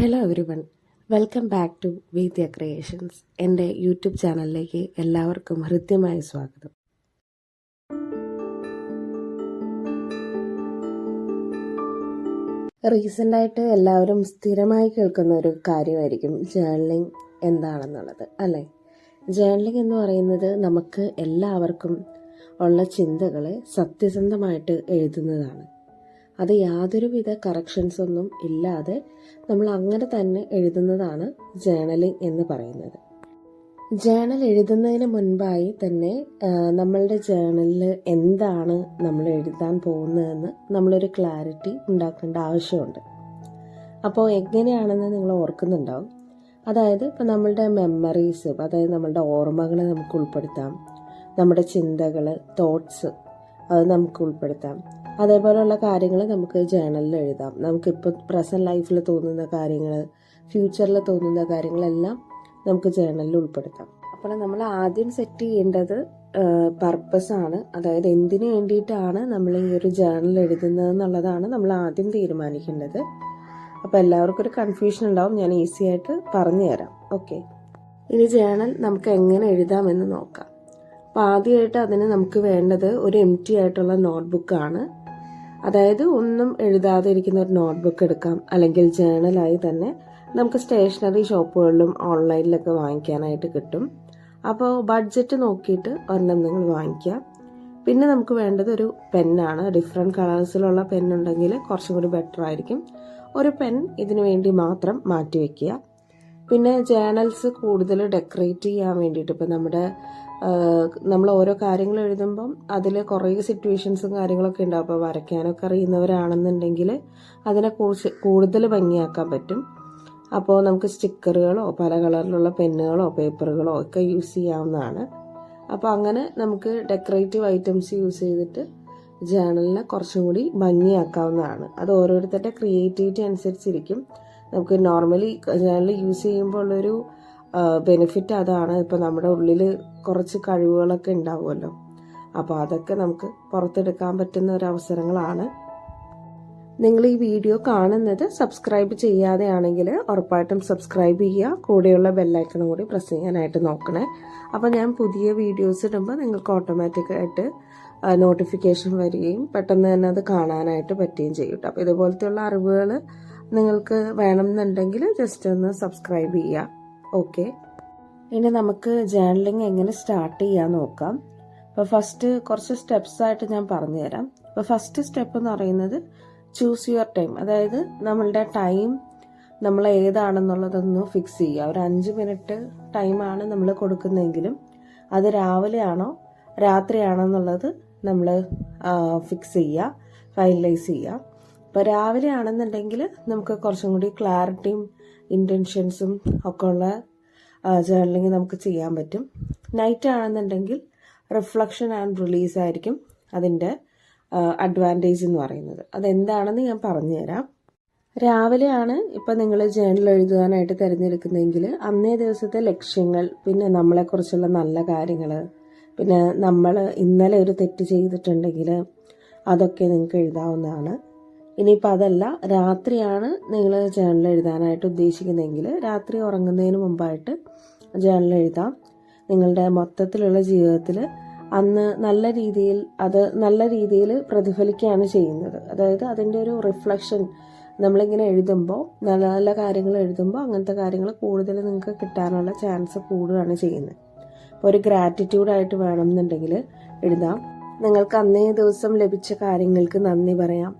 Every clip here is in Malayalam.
Hello everyone, welcome back to Veethya creations. എൻ്റെ യൂട്യൂബ് ചാനലിലേക്ക് എല്ലാവർക്കും ഹൃദ്യമായ സ്വാഗതം. റീസെൻ്റായിട്ട് എല്ലാവരും സ്ഥിരമായി കേൾക്കുന്ന ഒരു കാര്യമായിരിക്കും ജേർണലിംഗ് എന്താണെന്നുള്ളത്, അല്ലേ? ജേർണലിംഗ് എന്ന് പറയുന്നത് നമുക്ക് എല്ലാവർക്കും ഉള്ള ചിന്തകളെ സത്യസന്ധമായിട്ട് എഴുതുന്നതാണ്. അത് യാതൊരുവിധ കറക്ഷൻസ് ഒന്നും ഇല്ലാതെ നമ്മൾ അങ്ങനെ തന്നെ എഴുതുന്നതാണ് ജേർണലിംഗ് എന്ന് പറയുന്നത്. ജേർണൽ എഴുതുന്നതിന് മുൻപായി തന്നെ നമ്മളുടെ ജേർണലിൽ എന്താണ് നമ്മൾ എഴുതാൻ പോകുന്നതെന്ന് നമ്മളൊരു ക്ലാരിറ്റി ഉണ്ടാക്കേണ്ട ആവശ്യമുണ്ട്. അപ്പോൾ എങ്ങനെയാണെന്ന് നിങ്ങൾ ഓർക്കുന്നുണ്ടാവും. അതായത് ഇപ്പം നമ്മളുടെ മെമ്മറീസ്, അതായത് നമ്മളുടെ ഓർമ്മകളെ നമുക്ക് ഉൾപ്പെടുത്താം, നമ്മുടെ ചിന്തകൾ, തോട്ട്സ് അത് നമുക്ക് ഉൾപ്പെടുത്താം. അതേപോലെയുള്ള കാര്യങ്ങൾ നമുക്ക് ജേർണലിൽ എഴുതാം. നമുക്കിപ്പോൾ പ്രസൻറ്റ് ലൈഫിൽ തോന്നുന്ന കാര്യങ്ങൾ, ഫ്യൂച്ചറിൽ തോന്നുന്ന കാര്യങ്ങളെല്ലാം നമുക്ക് ജേർണലിൽ ഉൾപ്പെടുത്താം. അപ്പോൾ നമ്മൾ ആദ്യം സെറ്റ് ചെയ്യേണ്ടത് പർപ്പസാണ്. അതായത് എന്തിനു വേണ്ടിയിട്ടാണ് നമ്മൾ ഈ ഒരു ജേർണൽ എഴുതുന്നത് എന്നുള്ളതാണ് നമ്മൾ ആദ്യം തീരുമാനിക്കേണ്ടത്. അപ്പോൾ എല്ലാവർക്കും ഒരു കൺഫ്യൂഷൻ ഉണ്ടാവും. ഞാൻ ഈസി ആയിട്ട് പറഞ്ഞു തരാം. ഓക്കെ, ഇനി ജേർണൽ നമുക്ക് എങ്ങനെ എഴുതാമെന്ന് നോക്കാം. അപ്പോൾ ആദ്യമായിട്ട് അതിന് നമുക്ക് വേണ്ടത് ഒരു എംപ്റ്റി ആയിട്ടുള്ള നോട്ട്ബുക്കാണ്. അതായത് ഒന്നും എഴുതാതെ ഇരിക്കുന്ന ഒരു നോട്ട്ബുക്ക് എടുക്കാം, അല്ലെങ്കിൽ ജേർണലായി തന്നെ നമുക്ക് സ്റ്റേഷനറി ഷോപ്പുകളിലും ഓൺലൈനിലൊക്കെ വാങ്ങിക്കാനായിട്ട് കിട്ടും. അപ്പോൾ ബഡ്ജറ്റ് നോക്കിയിട്ട് ഒരെണ്ണം നിങ്ങൾ വാങ്ങിക്കുക. പിന്നെ നമുക്ക് വേണ്ടത് ഒരു പെന്നാണ്. ഡിഫറെൻറ്റ് കളേഴ്സിലുള്ള പെന്നുണ്ടെങ്കിൽ കുറച്ചും കൂടി ബെറ്റർ ആയിരിക്കും. ഒരു പെൻ ഇതിനു വേണ്ടി മാത്രം മാറ്റി വയ്ക്കുക. പിന്നെ ജേർണൽസ് കൂടുതൽ ഡെക്കറേറ്റ് ചെയ്യാൻ വേണ്ടിയിട്ട്, ഇപ്പം നമ്മൾ ഓരോ കാര്യങ്ങൾ എഴുതുമ്പം അതിൽ കുറേ സിറ്റുവേഷൻസും കാര്യങ്ങളൊക്കെ ഉണ്ടാവും. അപ്പോൾ വരയ്ക്കാനൊക്കെ അറിയുന്നവരാണെന്നുണ്ടെങ്കിൽ അതിനെക്കുറിച്ച് കൂടുതൽ ഭംഗിയാക്കാൻ പറ്റും. അപ്പോൾ നമുക്ക് സ്റ്റിക്കറുകളോ പല കളറിലുള്ള പെന്നുകളോ പേപ്പറുകളോ ഒക്കെ യൂസ് ചെയ്യാവുന്നതാണ്. അപ്പോൾ അങ്ങനെ നമുക്ക് ഡെക്കറേറ്റീവ് ഐറ്റംസ് യൂസ് ചെയ്തിട്ട് ജേർണലിനെ കുറച്ചും കൂടി ഭംഗിയാക്കാവുന്നതാണ്. അത് ഓരോരുത്തരുടെ ക്രിയേറ്റിവിറ്റി അനുസരിച്ചിരിക്കും. നമുക്ക് നോർമലി ജേർണൽ യൂസ് ചെയ്യുമ്പോൾ ഉള്ളൊരു ബെനിഫിറ്റ് അതാണ്. ഇപ്പം നമ്മുടെ ഉള്ളിൽ കുറച്ച് കഴിവുകളൊക്കെ ഉണ്ടാവുമല്ലോ, അപ്പോൾ അതൊക്കെ നമുക്ക് പുറത്തെടുക്കാൻ പറ്റുന്ന ഒരു അവസരങ്ങളാണ്. നിങ്ങൾ ഈ വീഡിയോ കാണുന്നത് സബ്സ്ക്രൈബ് ചെയ്യാതെയാണെങ്കിൽ ഉറപ്പായിട്ടും സബ്സ്ക്രൈബ് ചെയ്യുക. കൂടെയുള്ള ബെല്ലൈക്കണും കൂടി പ്രസ് ചെയ്യാനായിട്ട് നോക്കണേ. അപ്പോൾ ഞാൻ പുതിയ വീഡിയോസ് ഇടുമ്പോൾ നിങ്ങൾക്ക് ഓട്ടോമാറ്റിക്കായിട്ട് നോട്ടിഫിക്കേഷൻ വരികയും പെട്ടെന്ന് തന്നെ അത് കാണാനായിട്ട് പറ്റുകയും ചെയ്യും. അപ്പോൾ ഇതുപോലത്തെയുള്ള അറിവുകൾ നിങ്ങൾക്ക് വേണമെന്നുണ്ടെങ്കിൽ ജസ്റ്റ് ഒന്ന് സബ്സ്ക്രൈബ് ചെയ്യുക. ഓക്കെ, ഇനി നമുക്ക് ജേർണലിംഗ് എങ്ങനെ സ്റ്റാർട്ട് ചെയ്യാൻ നോക്കാം. അപ്പോൾ ഫസ്റ്റ് കുറച്ച് സ്റ്റെപ്സ് ആയിട്ട് ഞാൻ പറഞ്ഞു തരാം. അപ്പോൾ ഫസ്റ്റ് സ്റ്റെപ്പ് എന്ന് പറയുന്നത് ചൂസ് യുവർ ടൈം. അതായത് നമ്മളുടെ ടൈം നമ്മൾ ഏതാണെന്നുള്ളതൊന്ന് ഫിക്സ് ചെയ്യുക. ഒരു 5 മിനിറ്റ് ടൈമാണ് നമ്മൾ കൊടുക്കുന്നതെങ്കിലും അത് രാവിലെ ആണോ രാത്രിയാണോ എന്നുള്ളത് നമ്മൾ ഫിക്സ് ചെയ്യുക, ഫൈനലൈസ് ചെയ്യുക. ഇപ്പോൾ രാവിലെ ആണെന്നുണ്ടെങ്കിൽ നമുക്ക് കുറച്ചും കൂടി ക്ലാരിറ്റിയും ഇൻറ്റൻഷൻസും ഒക്കെ ഉള്ള ജേർണലിംഗ് നമുക്ക് ചെയ്യാൻ പറ്റും. നൈറ്റ് ആണെന്നുണ്ടെങ്കിൽ റിഫ്ലക്ഷൻ ആൻഡ് റിലീസ് ആയിരിക്കും അതിൻ്റെ അഡ്വാൻറ്റേജ് എന്ന് പറയുന്നത്. അതെന്താണെന്ന് ഞാൻ പറഞ്ഞുതരാം. രാവിലെയാണ് ഇപ്പം നിങ്ങൾ ജേർണൽ എഴുതാനായിട്ട് തിരഞ്ഞെടുക്കുന്നതെങ്കിൽ അന്നേ ദിവസത്തെ ലക്ഷ്യങ്ങൾ, പിന്നെ നമ്മളെക്കുറിച്ചുള്ള നല്ല കാര്യങ്ങൾ, പിന്നെ നമ്മൾ ഇന്നലെ ഒരു തെറ്റ് ചെയ്തിട്ടുണ്ടെങ്കിൽ അതൊക്കെ നിങ്ങൾക്ക് എഴുതാവുന്നതാണ്. ഇനിയിപ്പോൾ അതല്ല, രാത്രിയാണ് നിങ്ങൾ ജേർണൽ എഴുതാനായിട്ട് ഉദ്ദേശിക്കുന്നതെങ്കിൽ രാത്രി ഉറങ്ങുന്നതിന് മുമ്പായിട്ട് ജേർണൽ എഴുതാം. നിങ്ങളുടെ മൊത്തത്തിലുള്ള ജീവിതത്തിൽ അന്ന് നല്ല രീതിയിൽ പ്രതിഫലിക്കുകയാണ് ചെയ്യുന്നത്. അതായത് അതിൻ്റെ ഒരു റിഫ്ലക്ഷൻ നമ്മളിങ്ങനെ എഴുതുമ്പോൾ, നല്ല നല്ല കാര്യങ്ങൾ എഴുതുമ്പോൾ അങ്ങനത്തെ കാര്യങ്ങൾ കൂടുതൽ നിങ്ങൾക്ക് കിട്ടാനുള്ള ചാൻസ് കൂടുകയാണ് ചെയ്യുന്നത്. അപ്പോൾ ഒരു ഗ്രാറ്റിറ്റ്യൂഡായിട്ട് വേണമെന്നുണ്ടെങ്കിൽ എഴുതാം. നിങ്ങൾക്ക് അന്നേ ദിവസം ലഭിച്ച കാര്യങ്ങൾക്ക് നന്ദി പറയാം.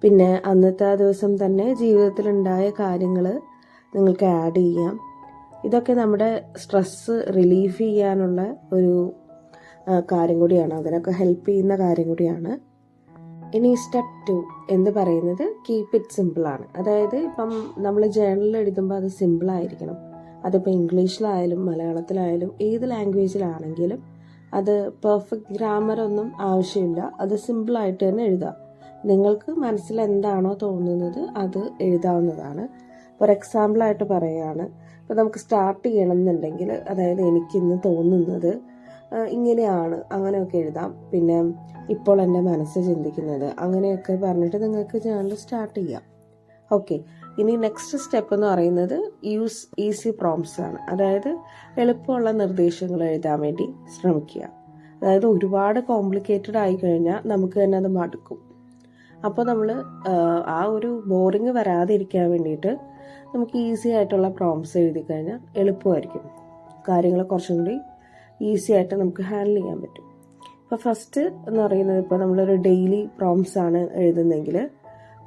പിന്നെ അന്നത്തെ ആ ദിവസം തന്നെ ജീവിതത്തിലുണ്ടായ കാര്യങ്ങൾ നിങ്ങൾക്ക് ആഡ് ചെയ്യാം. ഇതൊക്കെ നമ്മുടെ സ്ട്രെസ്സ് റിലീഫ് ചെയ്യാനുള്ള ഒരു കാര്യം കൂടിയാണ്. അതിനൊക്കെ ഹെൽപ്പ് ചെയ്യുന്ന കാര്യം കൂടിയാണ്. ഇനി സ്റ്റെപ്പ് 2 എന്ന് പറയുന്നത് കീപ്പ് ഇറ്റ് സിമ്പിളാണ്. അതായത് ഇപ്പം നമ്മൾ ജേർണലിൽ എഴുതുമ്പോൾ അത് സിമ്പിളായിരിക്കണം. അതിപ്പോൾ ഇംഗ്ലീഷിലായാലും മലയാളത്തിലായാലും ഏത് ലാംഗ്വേജിലാണെങ്കിലും അത് പെർഫെക്റ്റ് ഗ്രാമറൊന്നും ആവശ്യമില്ല. അത് സിമ്പിളായിട്ട് തന്നെ എഴുതാം. നിങ്ങൾക്ക് മനസ്സിൽ എന്താണോ തോന്നുന്നത് അത് എഴുതാവുന്നതാണ്. ഫോർ എക്സാമ്പിളായിട്ട് പറയുകയാണ്, ഇപ്പോൾ നമുക്ക് സ്റ്റാർട്ട് ചെയ്യണം എന്നുണ്ടെങ്കിൽ, അതായത് എനിക്കിന്ന് തോന്നുന്നത് ഇങ്ങനെയാണ്, അങ്ങനെയൊക്കെ എഴുതാം. പിന്നെ ഇപ്പോൾ എൻ്റെ മനസ്സ് ചിന്തിക്കുന്നത്, അങ്ങനെയൊക്കെ പറഞ്ഞിട്ട് നിങ്ങൾക്ക് ജേർണൽ സ്റ്റാർട്ട് ചെയ്യാം. ഓക്കെ, ഇനി നെക്സ്റ്റ് സ്റ്റെപ്പ് എന്ന് പറയുന്നത് യൂസ് ഈസി പ്രോംപ്റ്റ്സ് ആണ്. അതായത് എളുപ്പമുള്ള നിർദ്ദേശങ്ങൾ എഴുതാൻ വേണ്ടി ശ്രമിക്കുക. അതായത് ഒരുപാട് കോംപ്ലിക്കേറ്റഡ് ആയി കഴിഞ്ഞാൽ നമുക്ക് തന്നെ അത് മടുക്കും. അപ്പോൾ നമ്മൾ ആ ഒരു ബോറിങ് വരാതിരിക്കാൻ വേണ്ടിയിട്ട് നമുക്ക് ഈസി ആയിട്ടുള്ള പ്രോംപ്റ്റ്സ് എഴുതി കഴിഞ്ഞാൽ എളുപ്പമായിരിക്കും. കാര്യങ്ങൾ കുറച്ചും കൂടി ഈസി ആയിട്ട് നമുക്ക് ഹാൻഡിൽ ചെയ്യാൻ പറ്റും. ഇപ്പോൾ ഫസ്റ്റ് എന്ന് പറയുന്നത്, ഇപ്പോൾ നമ്മളൊരു ഡെയിലി പ്രോംപ്റ്റ്സ് ആണ് എഴുതുന്നതെങ്കിൽ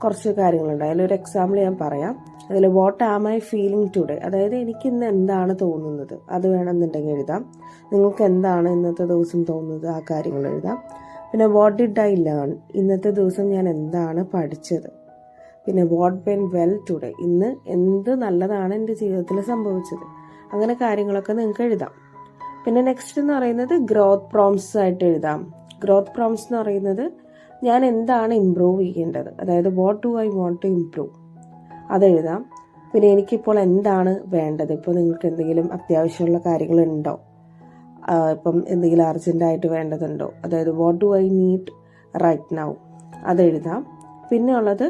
കുറച്ച് കാര്യങ്ങളുണ്ട്. അതിലൊരു എക്സാമ്പിൾ ഞാൻ പറയാം. അതിൽ what am I feeling today, അതായത് എനിക്ക് ഇന്ന് എന്താണ് തോന്നുന്നത് അത് വേണമെന്നുണ്ടെങ്കിൽ എഴുതാം. നിങ്ങൾക്ക് എന്താണ് ഇന്നത്തെ ദിവസം തോന്നുന്നത് ആ കാര്യങ്ങൾ എഴുതാം. പിന്നെ വാട്ട് ഡിഡ് ഐ ലേൺ, ഇന്നത്തെ ദിവസം ഞാൻ എന്താണ് പഠിച്ചത്. പിന്നെ വാട്ട് വെൻ വെൽ ടുഡേ, ഇന്ന് എന്ത് നല്ലതാണ് എൻ്റെ ജീവിതത്തിൽ സംഭവിച്ചത്. അങ്ങനെ കാര്യങ്ങളൊക്കെ നിങ്ങൾക്ക് എഴുതാം. പിന്നെ നെക്സ്റ്റ് എന്ന് പറയുന്നത് ഗ്രോത്ത് പ്രോംപ്റ്റ്സ് ആയിട്ട് എഴുതാം. ഗ്രോത്ത് പ്രോംപ്റ്റ്സ് എന്ന് പറയുന്നത് ഞാൻ എന്താണ് ഇമ്പ്രൂവ് ചെയ്യേണ്ടത്, അതായത് what do I want to improve, അതെഴുതാം. പിന്നെ എനിക്കിപ്പോൾ എന്താണ് വേണ്ടത്, ഇപ്പോൾ നിങ്ങൾക്ക് എന്തെങ്കിലും അത്യാവശ്യമുള്ള കാര്യങ്ങളുണ്ടോ, ഇപ്പം എന്തെങ്കിലും അർജൻറ്റായിട്ട് വേണ്ടതുണ്ടോ, അതായത് what do I need right now, അതെഴുതാം. പിന്നെ ഉള്ളത്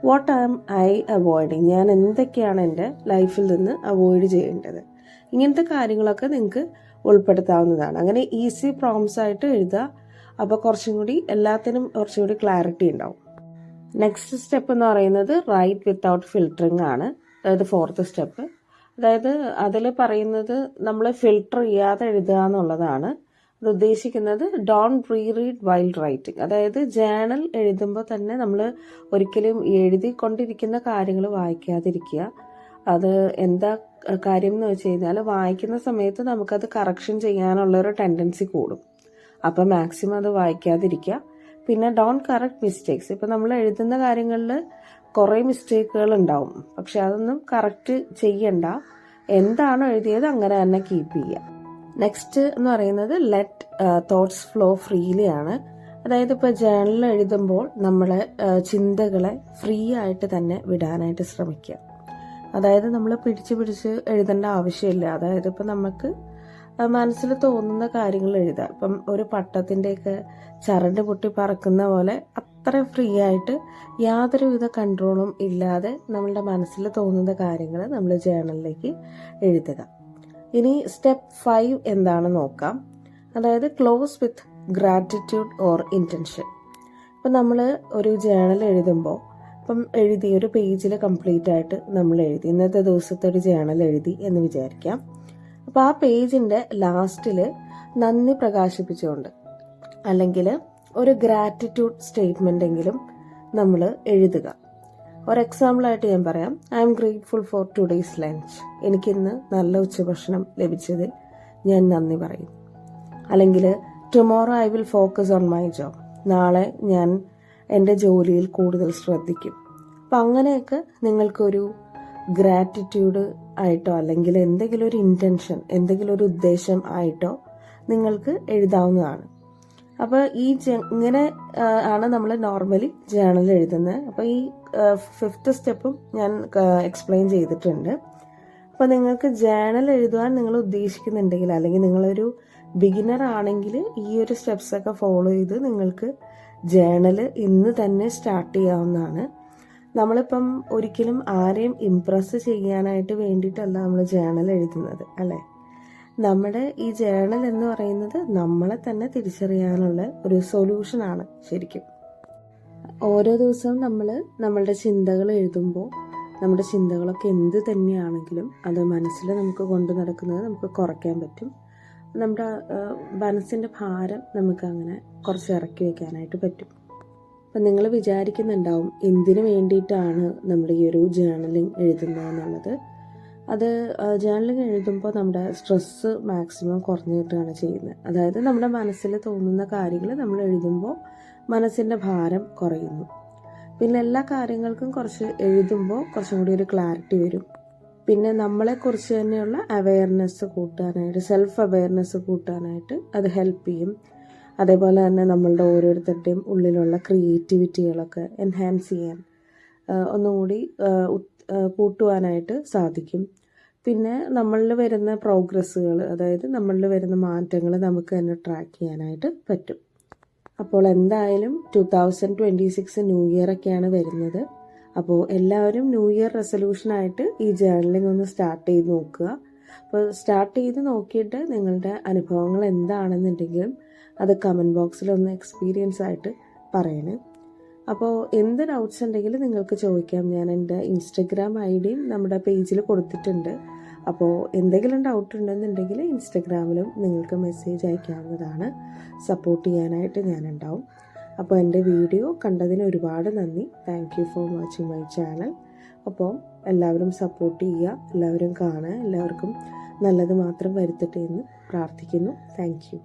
വാട്ട് ആം ഐ അവോയ്ഡിങ്, ഞാൻ എന്തൊക്കെയാണ് എൻ്റെ ലൈഫിൽ നിന്ന് അവോയ്ഡ് ചെയ്യേണ്ടത്. ഇങ്ങനത്തെ കാര്യങ്ങളൊക്കെ നിങ്ങൾക്ക് ഉൾപ്പെടുത്താവുന്നതാണ്. അങ്ങനെ ഈസി പ്രോംപ്റ്റ്സ് ആയിട്ട് എഴുതുക. അപ്പോൾ കുറച്ചും കൂടി എല്ലാത്തിനും കുറച്ചും കൂടി ക്ലാരിറ്റി ഉണ്ടാവും. നെക്സ്റ്റ് സ്റ്റെപ്പ് എന്ന് പറയുന്നത് റൈറ്റ് വിത്തൗട്ട് ഫിൽറ്ററിങ് ആണ്. അതായത് ഫോർത്ത് സ്റ്റെപ്പ്. അതായത് അതിൽ പറയുന്നത് നമ്മൾ ഫിൽട്ടർ ചെയ്യാതെ എഴുതുക എന്നുള്ളതാണ്. അത് ഉദ്ദേശിക്കുന്നത് ഡോണ്ട് റീഡ് വൈൽ റൈറ്റിംഗ്. അതായത് ജേണൽ എഴുതുമ്പോൾ തന്നെ നമ്മൾ ഒരിക്കലും എഴുതിക്കൊണ്ടിരിക്കുന്ന കാര്യങ്ങൾ വായിക്കാതിരിക്കുക. അത് എന്താ കാര്യം എന്ന് വെച്ച് കഴിഞ്ഞാൽ വായിക്കുന്ന സമയത്ത് നമുക്കത് കറക്ഷൻ ചെയ്യാനുള്ളൊരു ടെൻഡൻസി കൂടും. അപ്പം മാക്സിമം അത് വായിക്കാതിരിക്കുക. പിന്നെ ഡോണ്ട് കറക്റ്റ് മിസ്റ്റേക്സ്. ഇപ്പം നമ്മൾ എഴുതുന്ന കാര്യങ്ങളിൽ കുറേ മിസ്റ്റേക്കുകൾ ഉണ്ടാവും, പക്ഷെ അതൊന്നും കറക്റ്റ് ചെയ്യണ്ട. എന്താണോ എഴുതിയത് അങ്ങനെ തന്നെ കീപ്പ് ചെയ്യുക. നെക്സ്റ്റ് എന്ന് പറയുന്നത് ലെറ്റ് തോട്ട്സ് ഫ്ലോ ഫ്രീലി ആണ്. അതായത് ഇപ്പോൾ ജേണലിൽ എഴുതുമ്പോൾ നമ്മളെ ചിന്തകളെ ഫ്രീ ആയിട്ട് തന്നെ വിടാനായിട്ട് ശ്രമിക്കുക. അതായത് നമ്മൾ പിടിച്ച് എഴുതേണ്ട ആവശ്യമില്ല. അതായത് ഇപ്പം നമുക്ക് മനസ്സിൽ തോന്നുന്ന കാര്യങ്ങൾ എഴുതാം. ഇപ്പം ഒരു പട്ടത്തിൻ്റെയൊക്കെ ചരട് പൊട്ടി പറക്കുന്ന പോലെ അത്ര ഫ്രീ ആയിട്ട് യാതൊരുവിധ കൺട്രോളും ഇല്ലാതെ നമ്മളുടെ മനസ്സിൽ തോന്നുന്ന കാര്യങ്ങൾ നമ്മൾ ജേണലിലേക്ക് എഴുതുക. ഇനി സ്റ്റെപ്പ് 5 എന്താണെന്ന് നോക്കാം. അതായത് close with gratitude or intention. ഇപ്പം നമ്മൾ ഒരു ജേണൽ എഴുതുമ്പോൾ ഇപ്പം എഴുതി ഒരു പേജിൽ കംപ്ലീറ്റ് ആയിട്ട് നമ്മൾ എഴുതി, ഇന്നത്തെ ദിവസത്തെ ഒരു ജേണൽ എഴുതി എന്ന് വിചാരിക്കാം. അപ്പോൾ ആ പേജിൻ്റെ ലാസ്റ്റിൽ നന്ദി പ്രകാശിപ്പിച്ചുകൊണ്ട് അല്ലെങ്കിൽ ഒരു ഗ്രാറ്റിറ്റ്യൂഡ് സ്റ്റേറ്റ്മെൻ്റ് എങ്കിലും നമ്മൾ എഴുതുക. ഒരു എക്സാമ്പിളായിട്ട് ഞാൻ പറയാം. I M grateful for today's lunch, എനിക്കിന്ന് നല്ല ഉച്ചഭക്ഷണം ലഭിച്ചതിൽ ഞാൻ നന്ദി പറയും. അല്ലെങ്കിൽ tomorrow I will focus on my job, നാളെ ഞാൻ എൻ്റെ ജോലിയിൽ കൂടുതൽ ശ്രദ്ധിക്കും. അപ്പം അങ്ങനെയൊക്കെ നിങ്ങൾക്കൊരു ഗ്രാറ്റിറ്റ്യൂഡ് ആയിട്ടോ അല്ലെങ്കിൽ എന്തെങ്കിലും ഒരു ഇൻറ്റൻഷൻ, എന്തെങ്കിലും ഒരു ഉദ്ദേശം ആയിട്ടോ നിങ്ങൾക്ക് എഴുതാവുന്നതാണ്. അപ്പോൾ ഇങ്ങനെ ആണ് നമ്മൾ നോർമലി ജേണൽ എഴുതുന്നത്. അപ്പോൾ ഈ 5th സ്റ്റെപ്പും ഞാൻ എക്സ്പ്ലെയിൻ ചെയ്തിട്ടുണ്ട്. അപ്പോൾ നിങ്ങൾക്ക് ജേണൽ എഴുതുവാൻ നിങ്ങൾ ഉദ്ദേശിക്കുന്നുണ്ടെങ്കിൽ അല്ലെങ്കിൽ നിങ്ങളൊരു ബിഗിനർ ആണെങ്കിൽ ഈ ഒരു സ്റ്റെപ്സൊക്കെ ഫോളോ ചെയ്ത് നിങ്ങൾക്ക് ജേണൽ ഇന്ന് തന്നെ സ്റ്റാർട്ട് ചെയ്യാവുന്നതാണ്. നമ്മളിപ്പം ഒരിക്കലും ആരെയും ഇംപ്രസ് ചെയ്യാനായിട്ട് വേണ്ടിയിട്ടല്ല നമ്മൾ ജേണൽ എഴുതുന്നത്, അല്ലേ? നമ്മുടെ ഈ ജേണൽ എന്ന് പറയുന്നത് നമ്മളെ തന്നെ തിരിച്ചറിയാനുള്ള ഒരു സൊല്യൂഷനാണ് ശരിക്കും. ഓരോ ദിവസവും നമ്മൾ നമ്മളുടെ ചിന്തകൾ എഴുതുമ്പോൾ നമ്മുടെ ചിന്തകളൊക്കെ എന്ത് തന്നെയാണെങ്കിലും അത് മനസ്സിൽ നമുക്ക് കൊണ്ടു നടക്കുന്നത് നമുക്ക് കുറയ്ക്കാൻ പറ്റും. നമ്മുടെ മനസ്സിൻ്റെ ഭാരം നമുക്ക് അങ്ങനെ കുറച്ച് ഇറക്കി വയ്ക്കാനായിട്ട് പറ്റും. അപ്പം നിങ്ങൾ വിചാരിക്കുന്നുണ്ടാവും എന്തിനു വേണ്ടിയിട്ടാണ് നമ്മൾ ഈ ഒരു ജേണലിങ് എഴുതുന്നതെന്നുള്ളത്. അത് ജേണലിങ് എഴുതുമ്പോൾ നമ്മുടെ സ്ട്രെസ്സ് മാക്സിമം കുറഞ്ഞു കിട്ടുകയാണ് ചെയ്യുന്നത്. അതായത് നമ്മുടെ മനസ്സിൽ തോന്നുന്ന കാര്യങ്ങൾ നമ്മൾ എഴുതുമ്പോൾ മനസ്സിൻ്റെ ഭാരം കുറയുന്നു. പിന്നെ എല്ലാ കാര്യങ്ങൾക്കും കുറച്ച് എഴുതുമ്പോൾ കുറച്ചും കൂടി ഒരു ക്ലാരിറ്റി വരും. പിന്നെ നമ്മളെക്കുറിച്ച് തന്നെയുള്ള അവെയർനെസ് കൂട്ടാനായിട്ട്, സെൽഫ് അവെയർനെസ് കൂട്ടാനായിട്ട് അത് ഹെൽപ്പ് ചെയ്യും. അതേപോലെ തന്നെ നമ്മളുടെ ഓരോരുത്തരുടെയും ഉള്ളിലുള്ള ക്രിയേറ്റിവിറ്റികളൊക്കെ എൻഹാൻസ് ചെയ്യാൻ ഒന്നുകൂടി കൂട്ടുവാനായിട്ട് സാധിക്കും. പിന്നെ നമ്മളിൽ വരുന്ന പ്രോഗ്രസ്സുകൾ, അതായത് നമ്മളിൽ വരുന്ന മാറ്റങ്ങൾ നമുക്ക് തന്നെ ട്രാക്ക് ചെയ്യാനായിട്ട് പറ്റും. അപ്പോൾ എന്തായാലും 2026 ന്യൂ ഇയർ ഒക്കെയാണ് വരുന്നത്. അപ്പോൾ എല്ലാവരും ന്യൂ ഇയർ റെസൊല്യൂഷനായിട്ട് ഈ ജേർണലിംഗ് ഒന്ന് സ്റ്റാർട്ട് ചെയ്ത് നോക്കുക. അപ്പോൾ സ്റ്റാർട്ട് ചെയ്ത് നോക്കിയിട്ട് നിങ്ങളുടെ അനുഭവങ്ങൾ എന്താണെന്നുണ്ടെങ്കിലും അത് കമൻറ്റ് ബോക്സിലൊന്ന് എക്സ്പീരിയൻസ് ആയിട്ട് പറയണേ. അപ്പോൾ എന്ത് ഡൗട്ട്സ് ഉണ്ടെങ്കിലും നിങ്ങൾക്ക് ചോദിക്കാം. ഞാൻ എൻ്റെ ഇൻസ്റ്റഗ്രാം ഐഡിയും നമ്മുടെ പേജിൽ കൊടുത്തിട്ടുണ്ട്. അപ്പോൾ എന്തെങ്കിലും ഡൗട്ട് ഉണ്ടെന്നുണ്ടെങ്കിൽ ഇൻസ്റ്റഗ്രാമിലും നിങ്ങൾക്ക് മെസ്സേജ് അയക്കാവുന്നതാണ്. സപ്പോർട്ട് ചെയ്യാനായിട്ട് ഞാനുണ്ടാവും. അപ്പോൾ എൻ്റെ വീഡിയോ കണ്ടതിന് ഒരുപാട് നന്ദി. Thank you for watching my channel. അപ്പോൾ എല്ലാവരും സപ്പോർട്ട് ചെയ്യുക, എല്ലാവരും കാണുക, എല്ലാവർക്കും നല്ലത് മാത്രം വരുത്തട്ടെ എന്ന് പ്രാർത്ഥിക്കുന്നു. Thank you.